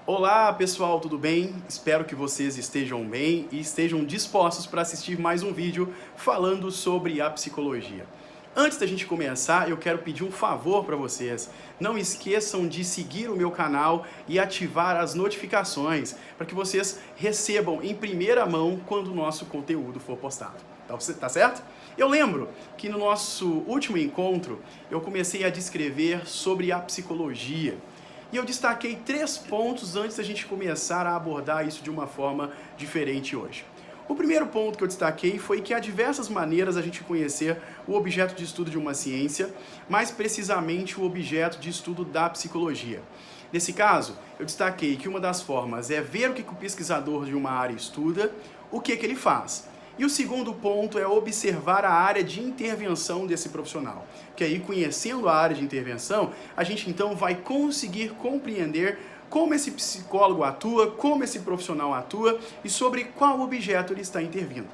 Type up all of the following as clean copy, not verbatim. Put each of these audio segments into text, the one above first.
Olá pessoal, tudo bem? Espero que vocês estejam bem e estejam dispostos para assistir mais um vídeo falando sobre a psicologia. Antes da gente começar, eu quero pedir um favor para vocês. Não esqueçam de seguir o meu canal e ativar as notificações para que vocês recebam em primeira mão quando o nosso conteúdo for postado. Tá certo? Eu lembro que no nosso último encontro eu comecei a descrever sobre a psicologia. E eu destaquei 3 pontos antes da gente começar a abordar isso de uma forma diferente hoje. O primeiro ponto que eu destaquei foi que há diversas maneiras a gente conhecer o objeto de estudo de uma ciência, mais precisamente o objeto de estudo da psicologia. Nesse caso, eu destaquei que uma das formas é ver o que o pesquisador de uma área estuda, o que ele faz. E o segundo ponto é observar a área de intervenção desse profissional. Que aí, conhecendo a área de intervenção, a gente então vai conseguir compreender como esse psicólogo atua, como esse profissional atua e sobre qual objeto ele está intervindo.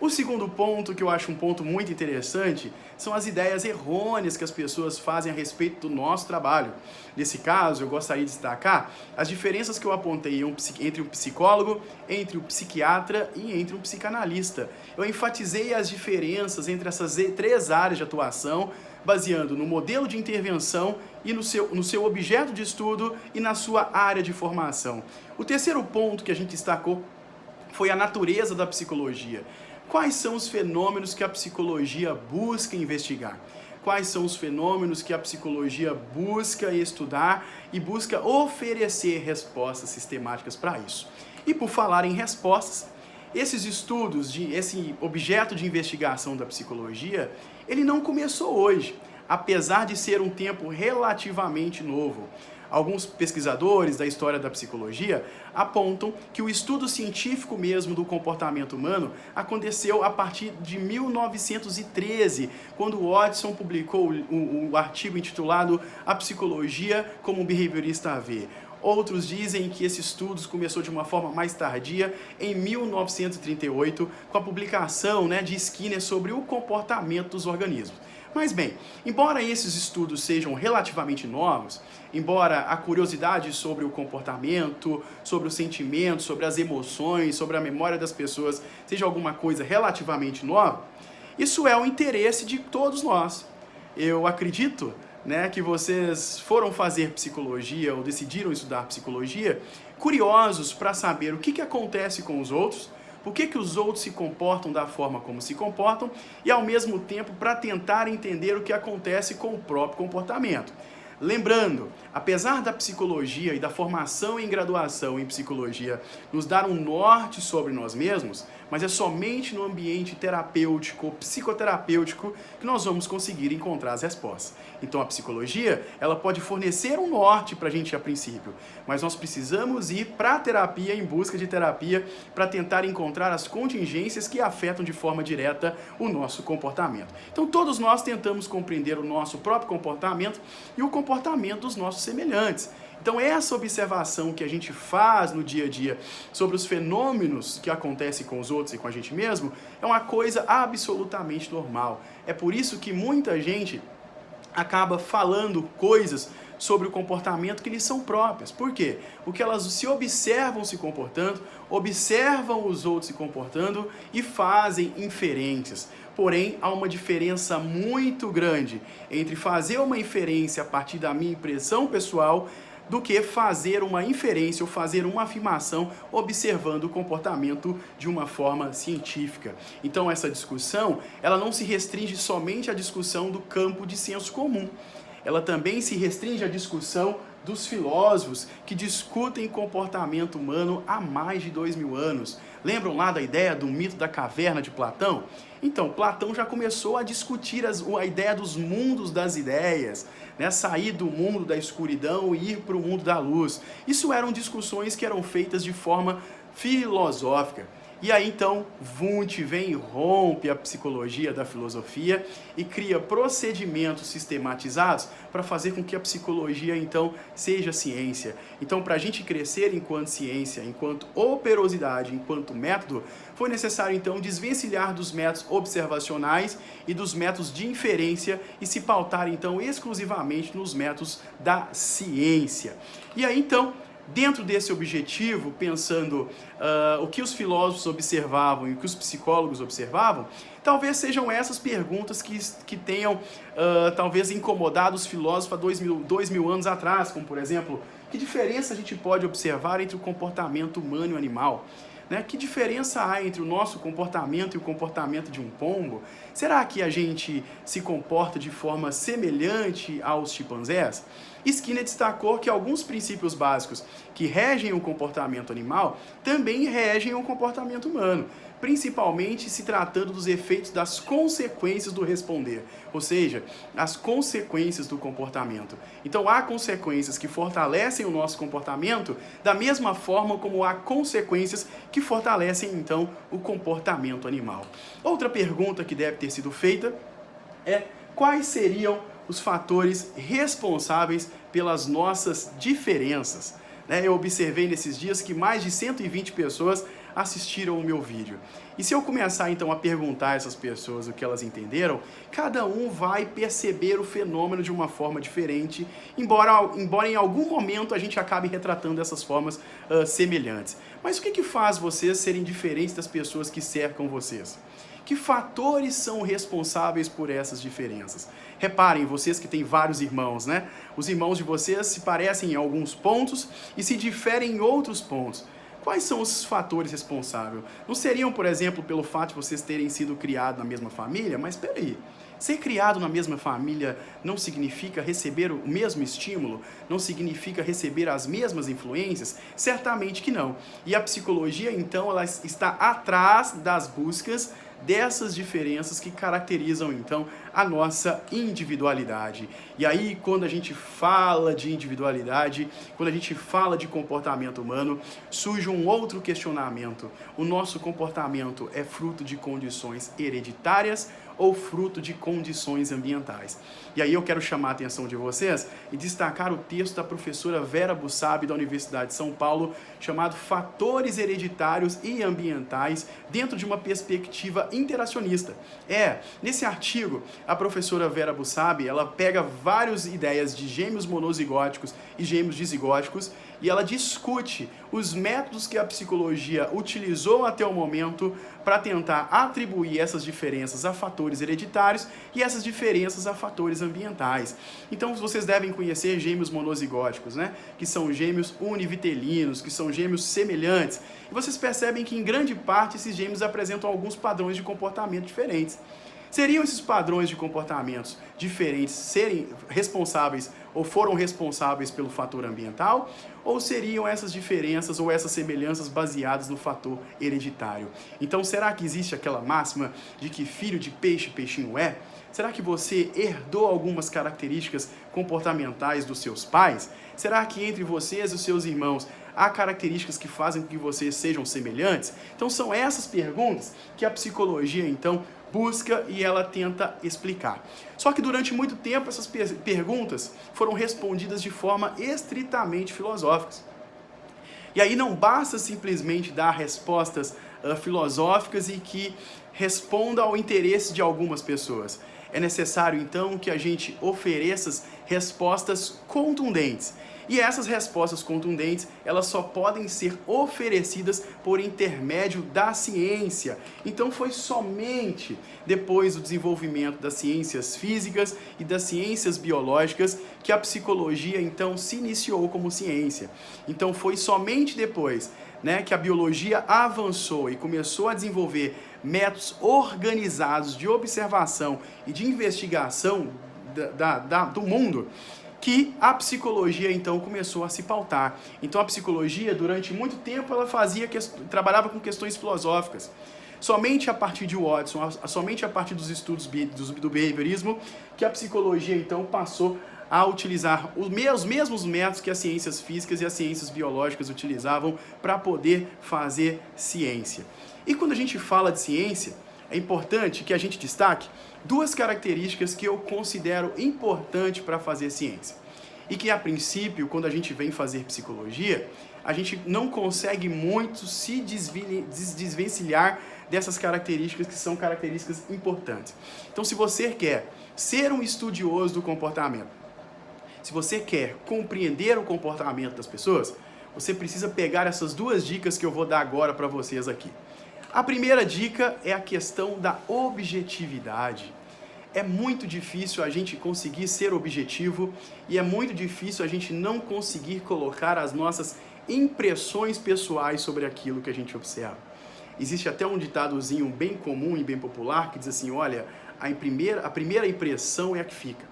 O segundo ponto, que eu acho um ponto muito interessante, são as ideias errôneas que as pessoas fazem a respeito do nosso trabalho. Nesse caso, eu gostaria de destacar as diferenças que eu apontei entre um psicólogo, entre um psiquiatra e entre um psicanalista. Eu enfatizei as diferenças entre essas 3 áreas de atuação, baseando no modelo de intervenção e no seu objeto de estudo e na sua área de formação. O terceiro ponto que a gente destacou foi a natureza da psicologia. Quais são os fenômenos que a psicologia busca investigar? Quais são os fenômenos que a psicologia busca estudar e busca oferecer respostas sistemáticas para isso? E por falar em respostas, esses estudos, esse objeto de investigação da psicologia, ele não começou hoje, apesar de ser um tempo relativamente novo. Alguns pesquisadores da história da psicologia apontam que o estudo científico mesmo do comportamento humano aconteceu a partir de 1913, quando Watson publicou o artigo intitulado A Psicologia como um Behaviorista a Ver. Outros dizem que esse estudo começou de uma forma mais tardia, em 1938, com a publicação de Skinner sobre o comportamento dos organismos. Mas bem, embora esses estudos sejam relativamente novos, embora a curiosidade sobre o comportamento, sobre os sentimentos, sobre as emoções, sobre a memória das pessoas seja alguma coisa relativamente nova, isso é o interesse de todos nós. Eu acredito que vocês foram fazer psicologia ou decidiram estudar psicologia curiosos para saber o que acontece com os outros, por que os outros se comportam da forma como se comportam e, ao mesmo tempo, para tentar entender o que acontece com o próprio comportamento. Lembrando, apesar da psicologia e da formação em graduação em psicologia nos dar um norte sobre nós mesmos, mas é somente no ambiente terapêutico, psicoterapêutico, que nós vamos conseguir encontrar as respostas. Então a psicologia, ela pode fornecer um norte para a gente a princípio, mas nós precisamos ir para a terapia, em busca de terapia, para tentar encontrar as contingências que afetam de forma direta o nosso comportamento. Então todos nós tentamos compreender o nosso próprio comportamento e o comportamento dos nossos semelhantes. Então essa observação que a gente faz no dia a dia sobre os fenômenos que acontecem com os outros e com a gente mesmo é uma coisa absolutamente normal. É por isso que muita gente acaba falando coisas sobre o comportamento que lhes são próprias. Por quê? Porque elas se observam se comportando, observam os outros se comportando e fazem inferências. Porém, há uma diferença muito grande entre fazer uma inferência a partir da minha impressão pessoal do que fazer uma inferência ou fazer uma afirmação observando o comportamento de uma forma científica. Então essa discussão, ela não se restringe somente à discussão do campo de senso comum. Ela também se restringe à discussão dos filósofos que discutem comportamento humano há mais de 2000 anos. Lembram lá da ideia do mito da caverna de Platão? Então, Platão já começou a discutir a ideia dos mundos das ideias, sair do mundo da escuridão e ir para o mundo da luz. Isso eram discussões que eram feitas de forma filosófica. E aí então Wundt vem e rompe a psicologia da filosofia e cria procedimentos sistematizados para fazer com que a psicologia então seja ciência. Então, para a gente crescer enquanto ciência, enquanto operosidade, enquanto método, foi necessário então desvencilhar dos métodos observacionais e dos métodos de inferência e se pautar então exclusivamente nos métodos da ciência. E aí então Dentro desse objetivo, pensando o que os filósofos observavam e o que os psicólogos observavam, talvez sejam essas perguntas que tenham talvez incomodado os filósofos há 2000 anos atrás, como por exemplo, que diferença a gente pode observar entre o comportamento humano e o animal? Né? Que diferença há entre o nosso comportamento e o comportamento de um pombo? Será que a gente se comporta de forma semelhante aos chimpanzés? Skinner destacou que alguns princípios básicos que regem o comportamento animal também regem o comportamento humano, principalmente se tratando dos efeitos das consequências do responder, ou seja, as consequências do comportamento. Então há consequências que fortalecem o nosso comportamento da mesma forma como há consequências que fortalecem então o comportamento animal. Outra pergunta que deve ter sido feita é: quais seriam os fatores responsáveis pelas nossas diferenças? Eu observei nesses dias que mais de 120 pessoas assistiram o meu vídeo. E se eu começar então a perguntar a essas pessoas o que elas entenderam, cada um vai perceber o fenômeno de uma forma diferente, embora em algum momento a gente acabe retratando essas formas semelhantes. Mas o que faz vocês serem diferentes das pessoas que cercam vocês? Que fatores são responsáveis por essas diferenças? Reparem, vocês que têm vários irmãos, né? Os irmãos de vocês se parecem em alguns pontos e se diferem em outros pontos. Quais são os fatores responsáveis? Não seriam, por exemplo, pelo fato de vocês terem sido criados na mesma família? Mas peraí, ser criado na mesma família não significa receber o mesmo estímulo? Não significa receber as mesmas influências? Certamente que não. E a psicologia, então, ela está atrás das buscas dessas diferenças que caracterizam, então, a nossa individualidade. E aí, quando a gente fala de individualidade, quando a gente fala de comportamento humano, surge um outro questionamento. O nosso comportamento é fruto de condições hereditárias ou fruto de condições ambientais? E aí eu quero chamar a atenção de vocês e destacar o texto da professora Vera Bussabi, da Universidade de São Paulo, chamado Fatores Hereditários e Ambientais dentro de uma perspectiva interacionista. Nesse artigo, a professora Vera Bussabi, ela pega várias ideias de gêmeos monozigóticos e gêmeos dizigóticos e ela discute os métodos que a psicologia utilizou até o momento para tentar atribuir essas diferenças a fatores hereditários e essas diferenças a fatores ambientais. Então vocês devem conhecer gêmeos monozigóticos, né? Que são gêmeos univitelinos, que são gêmeos semelhantes. E vocês percebem que em grande parte esses gêmeos apresentam alguns padrões de comportamento diferentes. Seriam esses padrões de comportamentos diferentes serem responsáveis ou foram responsáveis pelo fator ambiental? Ou seriam essas diferenças ou essas semelhanças baseadas no fator hereditário? Então, será que existe aquela máxima de que filho de peixe, peixinho é? Será que você herdou algumas características comportamentais dos seus pais? Será que entre vocês e os seus irmãos há características que fazem com que vocês sejam semelhantes? Então, são essas perguntas que a psicologia, então, busca e ela tenta explicar. Só que durante muito tempo essas perguntas foram respondidas de forma estritamente filosóficas. E aí não basta simplesmente dar respostas filosóficas e que responda ao interesse de algumas pessoas. É necessário então que a gente ofereça respostas contundentes. E essas respostas contundentes, elas só podem ser oferecidas por intermédio da ciência. Então foi somente depois do desenvolvimento das ciências físicas e das ciências biológicas que a psicologia então se iniciou como ciência. Então foi somente depois, que a biologia avançou e começou a desenvolver métodos organizados de observação e de investigação do mundo, que a psicologia então começou a se pautar. Então a psicologia durante muito tempo ela trabalhava com questões filosóficas. Somente a partir de Watson, somente a partir dos estudos do behaviorismo, que a psicologia então passou a utilizar os mesmos métodos que as ciências físicas e as ciências biológicas utilizavam para poder fazer ciência. E quando a gente fala de ciência, é importante que a gente destaque duas características que eu considero importante para fazer ciência. E que, a princípio, quando a gente vem fazer psicologia, a gente não consegue muito se desvencilhar dessas características que são características importantes. Então, se você quer ser um estudioso do comportamento, se você quer compreender o comportamento das pessoas, você precisa pegar essas duas dicas que eu vou dar agora para vocês aqui. A primeira dica é a questão da objetividade. É muito difícil a gente conseguir ser objetivo e é muito difícil a gente não conseguir colocar as nossas impressões pessoais sobre aquilo que a gente observa. Existe até um ditadozinho bem comum e bem popular que diz assim, olha, a primeira impressão é a que fica.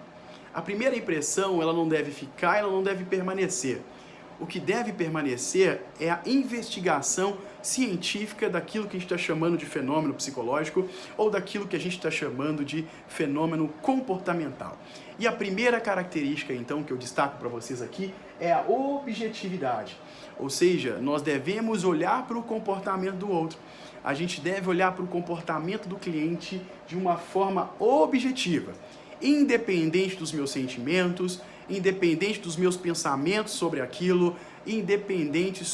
A primeira impressão, ela não deve ficar, ela não deve permanecer. O que deve permanecer é a investigação científica daquilo que a gente está chamando de fenômeno psicológico ou daquilo que a gente está chamando de fenômeno comportamental. E a primeira característica, então, que eu destaco para vocês aqui é a objetividade. Ou seja, nós devemos olhar para o comportamento do outro. A gente deve olhar para o comportamento do cliente de uma forma objetiva, independente dos meus sentimentos, independente dos meus pensamentos sobre aquilo, independente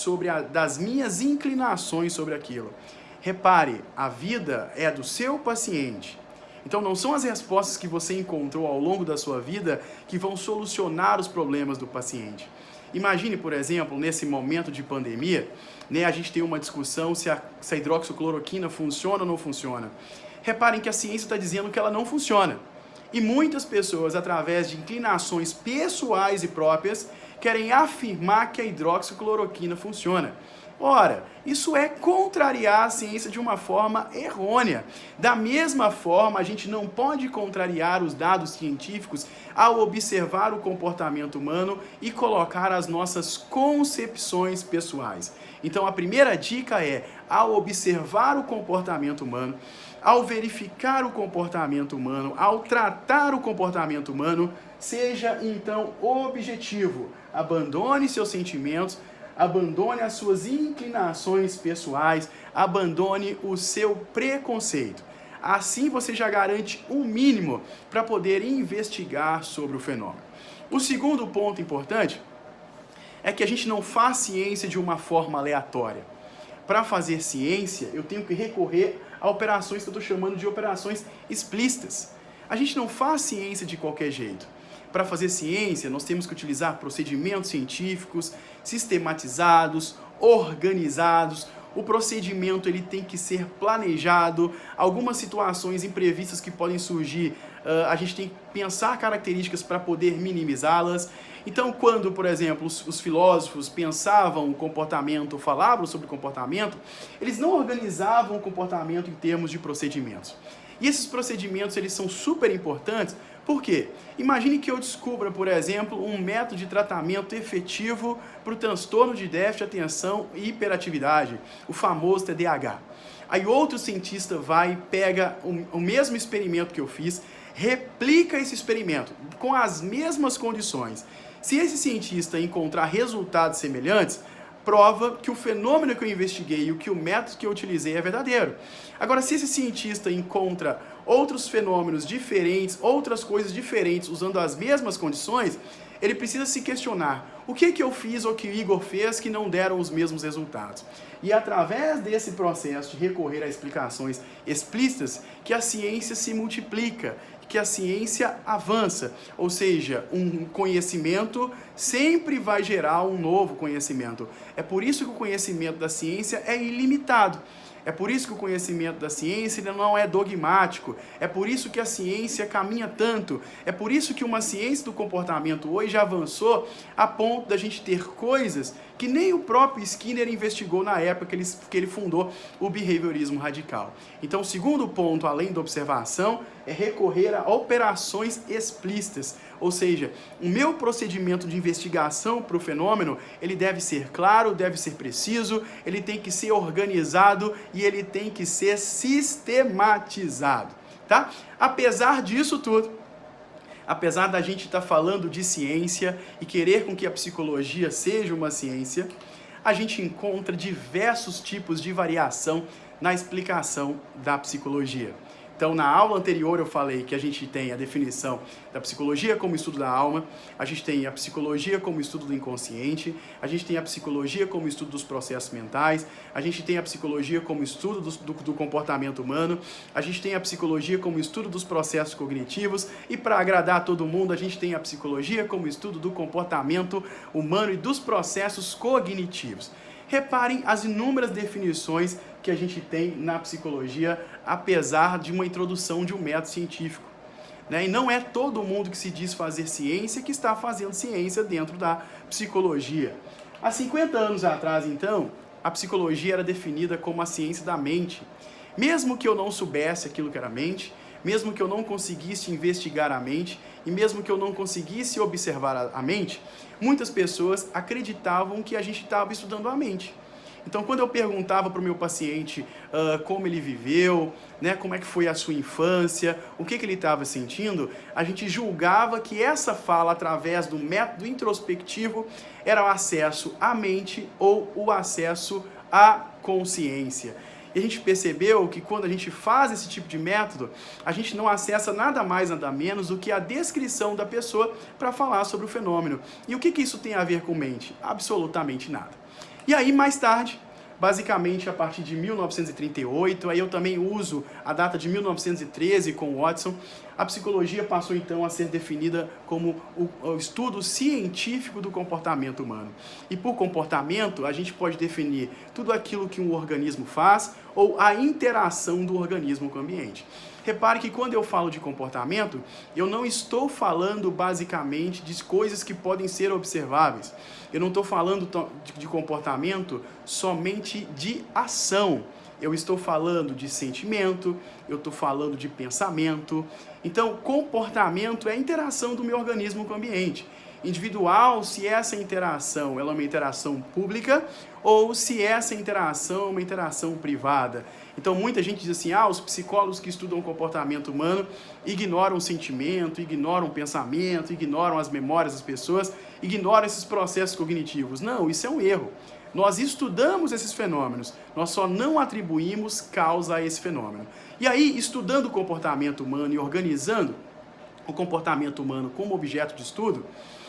das minhas inclinações sobre aquilo. Repare, a vida é do seu paciente. Então não são as respostas que você encontrou ao longo da sua vida que vão solucionar os problemas do paciente. Imagine, por exemplo, nesse momento de pandemia, a gente tem uma discussão se a hidroxicloroquina funciona ou não funciona. Reparem que a ciência está dizendo que ela não funciona. E muitas pessoas, através de inclinações pessoais e próprias, querem afirmar que a hidroxicloroquina funciona. Ora, isso é contrariar a ciência de uma forma errônea. Da mesma forma, a gente não pode contrariar os dados científicos ao observar o comportamento humano e colocar as nossas concepções pessoais. Então, a primeira dica é, ao observar o comportamento humano, ao verificar o comportamento humano, ao tratar o comportamento humano, seja então objetivo. Abandone seus sentimentos, abandone as suas inclinações pessoais, abandone o seu preconceito. Assim você já garante um mínimo para poder investigar sobre o fenômeno. O segundo ponto importante é que a gente não faz ciência de uma forma aleatória. Para fazer ciência, eu tenho que recorrer a operações que eu estou chamando de operações explícitas. A gente não faz ciência de qualquer jeito. Para fazer ciência, nós temos que utilizar procedimentos científicos sistematizados, organizados. O procedimento ele tem que ser planejado. Algumas situações imprevistas que podem surgir, a gente tem que pensar características para poder minimizá-las. Então, quando, por exemplo, os filósofos pensavam o comportamento, falavam sobre comportamento, eles não organizavam o comportamento em termos de procedimentos. E esses procedimentos, eles são super importantes, por quê? Imagine que eu descubra, por exemplo, um método de tratamento efetivo para o transtorno de déficit de atenção e hiperatividade, o famoso TDAH. Aí outro cientista pega o mesmo experimento que eu fiz, replica esse experimento com as mesmas condições. Se esse cientista encontrar resultados semelhantes, prova que o fenômeno que eu investiguei e que o método que eu utilizei é verdadeiro. Agora, se esse cientista encontra outros fenômenos diferentes, outras coisas diferentes, usando as mesmas condições, ele precisa se questionar, o que eu fiz ou que o Igor fez que não deram os mesmos resultados? E através desse processo de recorrer a explicações explícitas, que a ciência se multiplica, que a ciência avança, ou seja, um conhecimento sempre vai gerar um novo conhecimento. É por isso que o conhecimento da ciência é ilimitado. É por isso que o conhecimento da ciência não é dogmático. É por isso que a ciência caminha tanto. É por isso que uma ciência do comportamento hoje já avançou a ponto da gente ter coisas que nem o próprio Skinner investigou na época que ele fundou o behaviorismo radical. Então, o segundo ponto, além da observação, é recorrer a operações explícitas. Ou seja, o meu procedimento de investigação para o fenômeno, ele deve ser claro, deve ser preciso, ele tem que ser organizado e ele tem que ser sistematizado, tá? Apesar disso tudo, apesar da gente estar falando de ciência e querer com que a psicologia seja uma ciência, a gente encontra diversos tipos de variação na explicação da psicologia. Então, na aula anterior eu falei que a gente tem a definição da psicologia como estudo da alma, a gente tem a psicologia como estudo do inconsciente, a gente tem a psicologia como estudo dos processos mentais, a gente tem a psicologia como estudo do comportamento humano, a gente tem a psicologia como estudo dos processos cognitivos e, para agradar todo mundo, a gente tem a psicologia como estudo do comportamento humano e dos processos cognitivos. Reparem as inúmeras definições que a gente tem na psicologia, apesar de uma introdução de um método científico. Né? E não é todo mundo que se diz fazer ciência que está fazendo ciência dentro da psicologia. Há 50 anos atrás, então, a psicologia era definida como a ciência da mente. Mesmo que eu não soubesse aquilo que era mente, mesmo que eu não conseguisse investigar a mente e mesmo que eu não conseguisse observar a mente, muitas pessoas acreditavam que a gente estava estudando a mente. Então, quando eu perguntava para o meu paciente como ele viveu, né, como é que foi a sua infância, o que ele estava sentindo, a gente julgava que essa fala, através do método introspectivo, era o acesso à mente ou o acesso à consciência. E a gente percebeu que quando a gente faz esse tipo de método, a gente não acessa nada mais, nada menos do que a descrição da pessoa para falar sobre o fenômeno. E o que isso tem a ver com mente? Absolutamente nada. E aí, mais tarde, basicamente a partir de 1938, aí eu também uso a data de 1913 com Watson, a psicologia passou então a ser definida como o estudo científico do comportamento humano. E por comportamento, a gente pode definir tudo aquilo que um organismo faz ou a interação do organismo com o ambiente. Repare que quando eu falo de comportamento, eu não estou falando basicamente de coisas que podem ser observáveis. Eu não estou falando de comportamento somente de ação. Eu estou falando de sentimento, eu estou falando de pensamento. Então, comportamento é a interação do meu organismo com o ambiente. Individual, se essa interação ela é uma interação pública ou se essa interação é uma interação privada. Então, muita gente diz assim, os psicólogos que estudam o comportamento humano ignoram o sentimento, ignoram o pensamento, ignoram as memórias das pessoas, ignoram esses processos cognitivos. Não, isso é um erro. Nós estudamos esses fenômenos, nós só não atribuímos causa a esse fenômeno. E aí, estudando o comportamento humano e organizando o comportamento humano como objeto de estudo,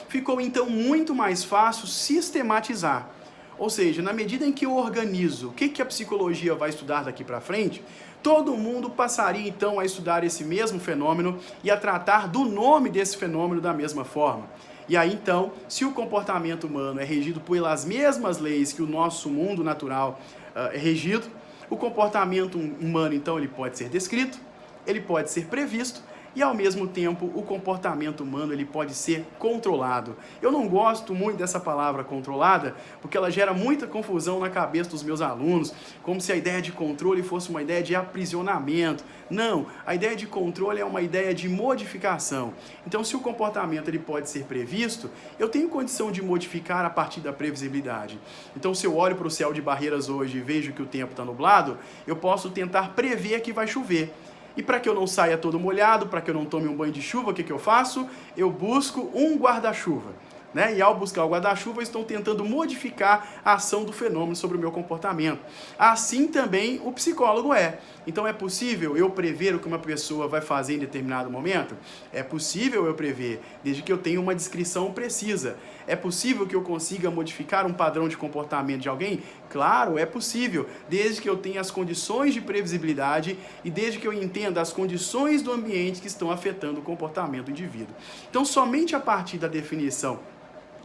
ficou então muito mais fácil sistematizar. Ou seja, na medida em que eu organizo o que a psicologia vai estudar daqui para frente, todo mundo passaria então a estudar esse mesmo fenômeno e a tratar do nome desse fenômeno da mesma forma. E aí então, se o comportamento humano é regido pelas mesmas leis que o nosso mundo natural é regido, o comportamento humano então ele pode ser descrito, ele pode ser previsto, e ao mesmo tempo o comportamento humano ele pode ser controlado. Eu não gosto muito dessa palavra controlada, porque ela gera muita confusão na cabeça dos meus alunos, como se a ideia de controle fosse uma ideia de aprisionamento. Não, a ideia de controle é uma ideia de modificação. Então, se o comportamento ele pode ser previsto, eu tenho condição de modificar a partir da previsibilidade. Então, se eu olho para o céu de Barreiras hoje e vejo que o tempo está nublado, eu posso tentar prever que vai chover. E para que eu não saia todo molhado, para que eu não tome um banho de chuva, o que eu faço? Eu busco um guarda-chuva. Né? E ao buscar o guarda-chuva, estou tentando modificar a ação do fenômeno sobre o meu comportamento. Assim também o psicólogo é. Então é possível eu prever o que uma pessoa vai fazer em determinado momento? É possível eu prever, desde que eu tenha uma descrição precisa. É possível que eu consiga modificar um padrão de comportamento de alguém? Claro, é possível, desde que eu tenha as condições de previsibilidade e desde que eu entenda as condições do ambiente que estão afetando o comportamento do indivíduo. Então, somente a partir da definição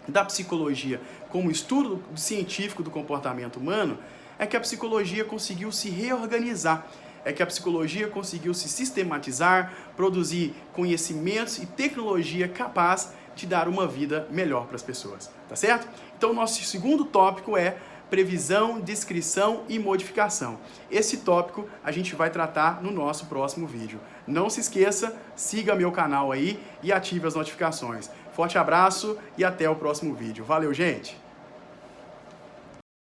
da psicologia como estudo científico do comportamento humano, é que a psicologia conseguiu se reorganizar, é que a psicologia conseguiu se sistematizar, produzir conhecimentos e tecnologia capaz de dar uma vida melhor para as pessoas, tá certo? Então, o nosso segundo tópico é previsão, descrição e modificação. Esse tópico a gente vai tratar no nosso próximo vídeo. Não se esqueça, siga meu canal aí e ative as notificações. Forte abraço e até o próximo vídeo. Valeu, gente!